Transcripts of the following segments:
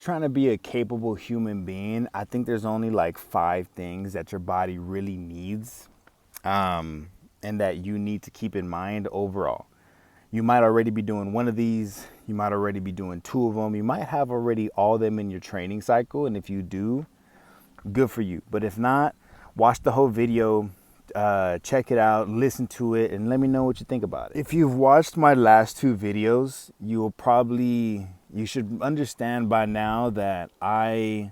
Trying to be a capable human being, I think there's only like 5 things that your body really needs, and that you need to keep in mind overall. You might already be doing one of these, you might already be doing 2 of them, you might have already all of them in your training cycle, and if you do, good for you. But if not, watch the whole video, check it out, listen to it, and let me know what you think about it. If you've watched my last 2 videos, you should understand by now that the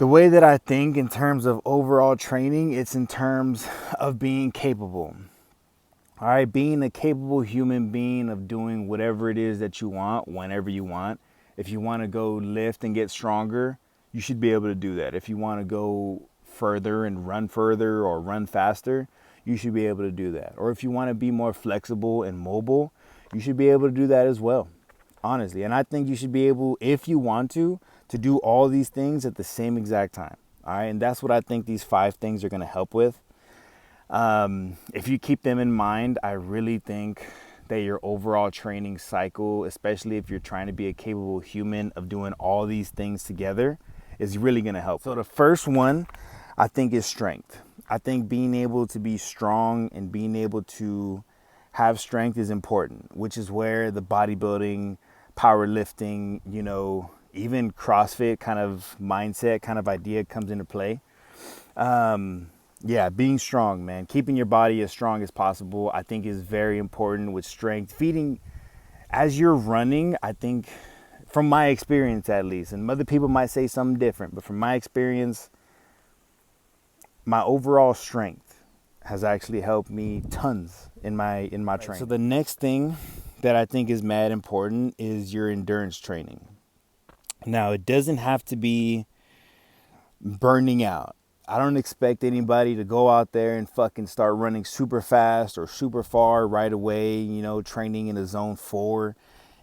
way that I think in terms of overall training, it's in terms of being capable. All right, being a capable human being of doing whatever it is that you want, whenever you want. If you want to go lift and get stronger, you should be able to do that. If you want to go further and run further or run faster, you should be able to do that. Or if you want to be more flexible and mobile, you should be able to do that as well, honestly. And I think you should be able, if you want to do all these things at the same exact time. All right, and that's what I think these 5 things are going to help with. If you keep them in mind, I really think that your overall training cycle, especially if you're trying to be a capable human of doing all these things together, is really going to help. So the first one, I think, is strength. I think being able to be strong and being able to have strength is important, which is where the bodybuilding, powerlifting, even CrossFit kind of mindset, kind of idea comes into play. Yeah, being strong, man. Keeping your body as strong as possible, I think, is very important with strength. Feeding as you're running, I think, from my experience at least, and other people might say something different, but from my experience, my overall strength has actually helped me tons in my training. So the next thing that I think is mad important is your endurance training. Now, it doesn't have to be burning out. I don't expect anybody to go out there and fucking start running super fast or super far right away, training in a zone 4,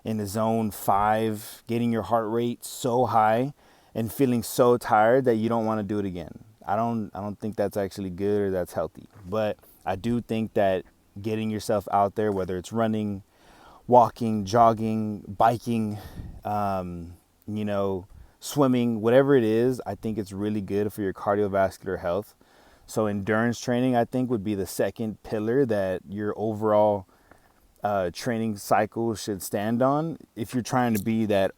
in a zone 5, getting your heart rate so high and feeling so tired that you don't want to do it again. I don't think that's actually good or that's healthy. But I do think that getting yourself out there, whether it's running, walking, jogging, biking, swimming, whatever it is, I think it's really good for your cardiovascular health. So endurance training, I think, would be the second pillar that your overall training cycle should stand on if you're trying to be that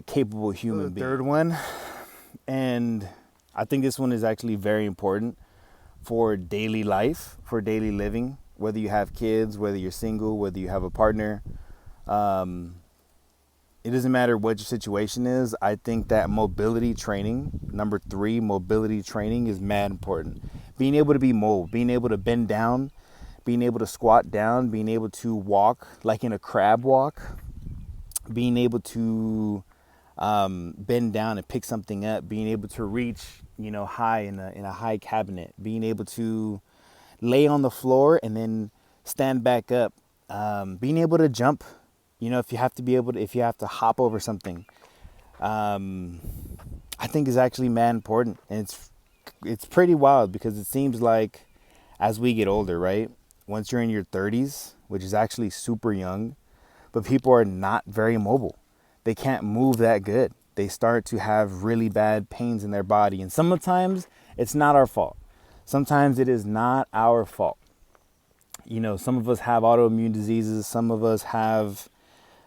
capable human being. Third one, and I think this one is actually very important for daily life, for daily living, whether you have kids, whether you're single, whether you have a partner. It doesn't matter what your situation is. I think that mobility training, number 3, mobility training is mad important. Being able to be mobile, being able to bend down, being able to squat down, being able to walk like in a crab walk, being able to bend down and pick something up, being able to reach, high in a high cabinet, being able to lay on the floor and then stand back up, being able to jump. If you have to hop over something, I think is actually mad important. And it's pretty wild because it seems like as we get older, right? Once you're in your 30s, which is actually super young, but people are not very mobile. They can't move that good. They start to have really bad pains in their body. And sometimes it's not our fault. Sometimes it is not our fault. Some of us have autoimmune diseases. Some of us have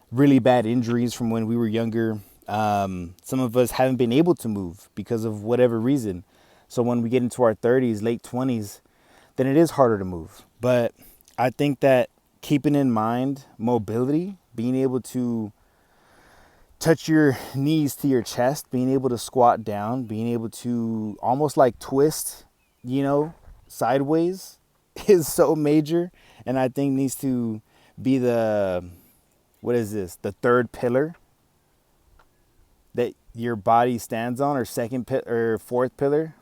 really bad injuries from when we were younger. Some of us haven't been able to move because of whatever reason. So when we get into our 30s, late 20s, then it is harder to move. But I think that keeping in mind mobility, being able to touch your knees to your chest, being able to squat down, being able to almost like twist, sideways is so major. And I think needs to be the 3rd pillar that your body stands on, or 4th pillar.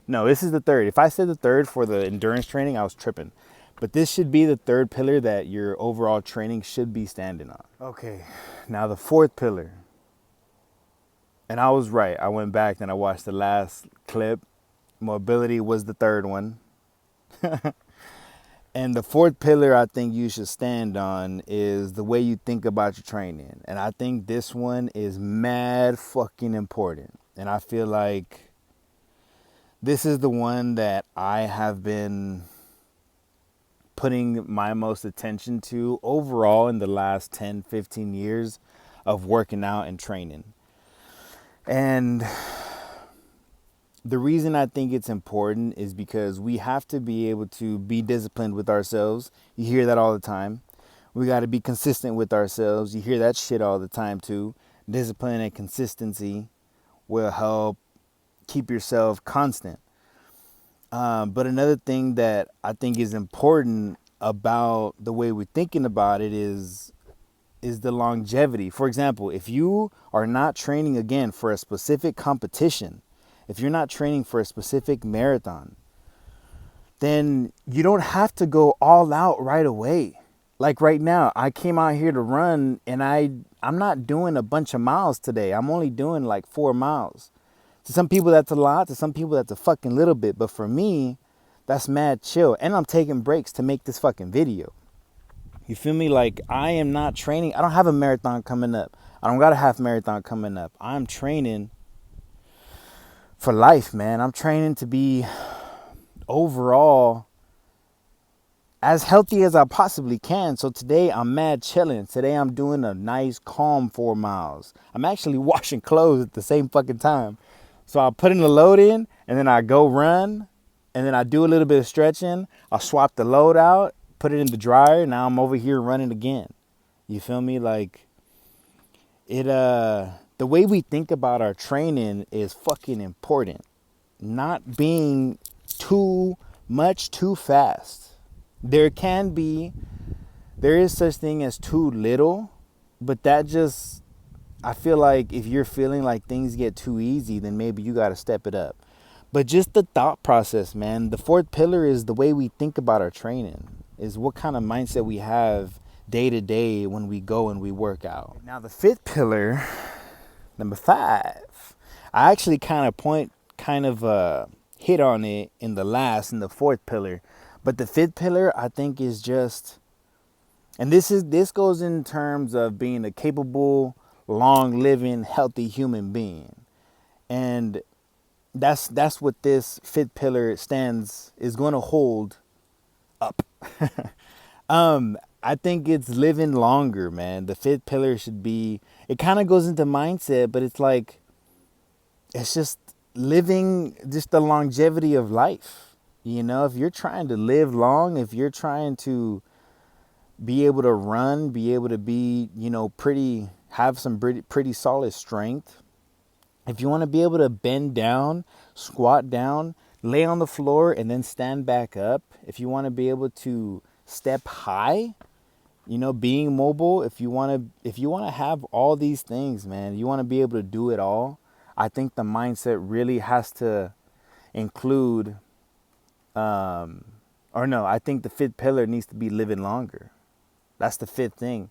No, this is the 3rd. If I said the 3rd for the endurance training, I was tripping. But this should be the 3rd pillar that your overall training should be standing on. Okay, now the 4th pillar. And I was right. I went back and I watched the last clip. Mobility was the 3rd one. And the fourth pillar I think you should stand on is the way you think about your training. And I think this one is mad fucking important. And I feel like this is the one that I have been putting my most attention to overall in the last 10, 15 years of working out and training. And the reason I think it's important is because we have to be able to be disciplined with ourselves. You hear that all the time. We got to be consistent with ourselves. You hear that shit all the time too. Discipline and consistency will help keep yourself constant. But another thing that I think is important about the way we're thinking about it is the longevity. For example, if you are not training again for a specific competition, if you're not training for a specific marathon, then you don't have to go all out right away. Like right now, I came out here to run and I'm not doing a bunch of miles today. I'm only doing like 4 miles. To some people that's a lot, to some people that's a fucking little bit, but for me, that's mad chill. And I'm taking breaks to make this fucking video. You feel me? Like I am not training. I don't have a marathon coming up. I don't got a half marathon coming up. I'm training for life, man. I'm training to be overall as healthy as I possibly can. So today I'm mad chilling. Today I'm doing a nice calm 4 miles. I'm actually washing clothes at the same fucking time. So I'll put in the load in and then I go run and then I do a little bit of stretching. I'll swap the load out, put it in the dryer. Now I'm over here running again. You feel me? Like the way we think about our training is fucking important. Not being too much too fast. There is such thing as too little, but that just, I feel like if you're feeling like things get too easy, then maybe you got to step it up. But just the thought process, man. The fourth pillar is the way we think about our training, is what kind of mindset we have day to day when we go and we work out. Now the fifth pillar, number 5, I actually hit on it in the fourth pillar. But the fifth pillar, I think, is just, and this goes in terms of being a capable, long-living, healthy human being. And that's what this fifth pillar is going to hold up. I think it's living longer, man. The fifth pillar should be, it kind of goes into mindset, but it's like, it's just living, just the longevity of life. You know, if you're trying to live long, if you're trying to be able to run, be able to be, have some pretty solid strength. If you want to be able to bend down, squat down, lay on the floor, and then stand back up. If you want to be able to step high, being mobile. If you want to have all these things, man, you want to be able to do it all. I think the mindset really has to include, I think the fifth pillar needs to be living longer. That's the fifth thing.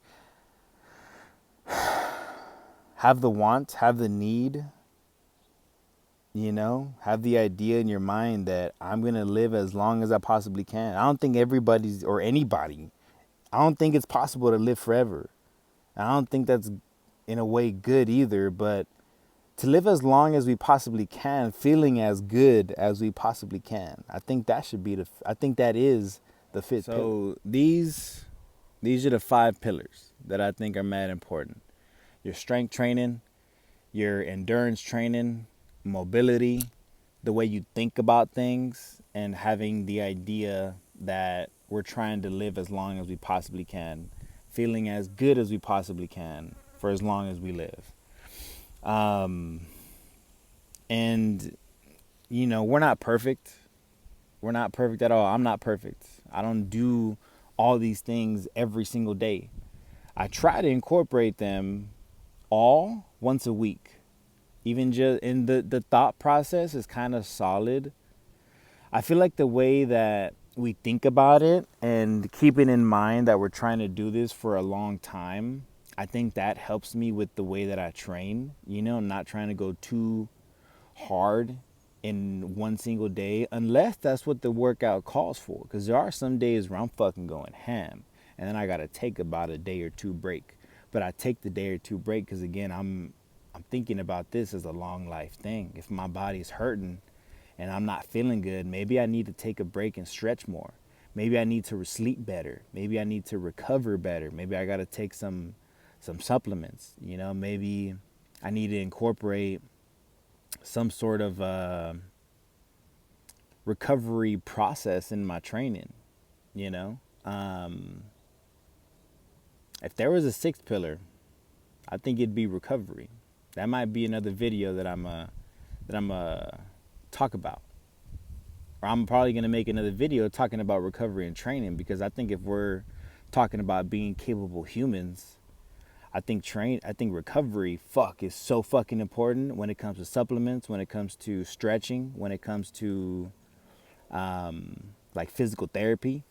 Have the want, have the need, have the idea in your mind that I'm going to live as long as I possibly can. I don't think I don't think it's possible to live forever. I don't think that's in a way good either, but to live as long as we possibly can, feeling as good as we possibly can. I think that is the fifth pillar. So these are the 5 pillars that I think are mad important. Your strength training, your endurance training, mobility, the way you think about things, and having the idea that we're trying to live as long as we possibly can, feeling as good as we possibly can for as long as we live. And we're not perfect. We're not perfect at all. I'm not perfect. I don't do all these things every single day. I try to incorporate them all once a week. Even just in the thought process is kind of solid. I feel like the way that we think about it and keeping in mind that we're trying to do this for a long time, I think that helps me with the way that I train. I'm not trying to go too hard in one single day, unless that's what the workout calls for. Because there are some days where I'm fucking going ham, and then I gotta take about a day or two break. But I take the day or two break because again, I'm thinking about this as a long life thing. If my body's hurting and I'm not feeling good, maybe I need to take a break and stretch more. Maybe I need to sleep better. Maybe I need to recover better. Maybe I gotta take some supplements. You know, maybe I need to incorporate some sort of recovery process in my training. You know, if there was a sixth pillar, I think it'd be recovery. That might be another video that I'm talk about. Or I'm probably gonna make another video talking about recovery and training, because I think if we're talking about being capable humans, I think recovery is so fucking important when it comes to supplements, when it comes to stretching, when it comes to like physical therapy.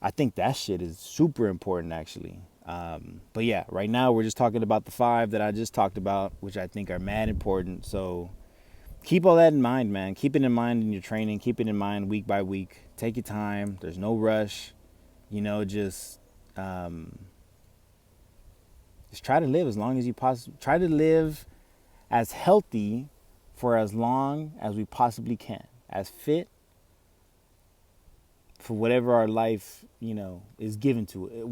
I think that shit is super important actually. But yeah, right now we're just talking about the 5 that I just talked about, which I think are mad important. So keep all that in mind, man. Keep it in mind in your training. Keep it in mind week by week. Take your time. There's no rush. You know, just try to live as long as you possibly try to live as healthy for as long as we possibly can, as fit for whatever our life, you know, is given to it,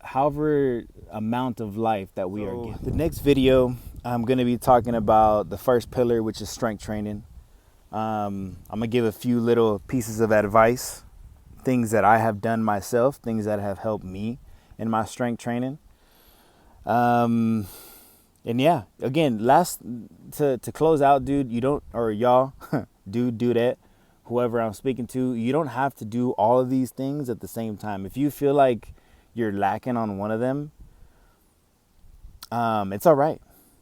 however amount of life that we are given. The next video, I'm going to be talking about the first pillar, which is strength training. I'm going to give a few little pieces of advice, things that I have done myself, things that have helped me in my strength training. And yeah, again, to close out, dude, you don't, or y'all, do that. Whoever I'm speaking to, you don't have to do all of these things at the same time. If you feel like you're lacking on one of them, it's all right.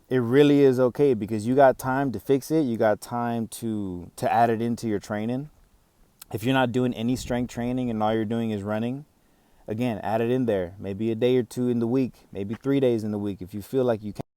It really is okay, because you got time to fix it. You got time to add it into your training. If you're not doing any strength training and all you're doing is running, again, add it in there. Maybe a day or two in the week, maybe 3 days in the week. If you feel like you can.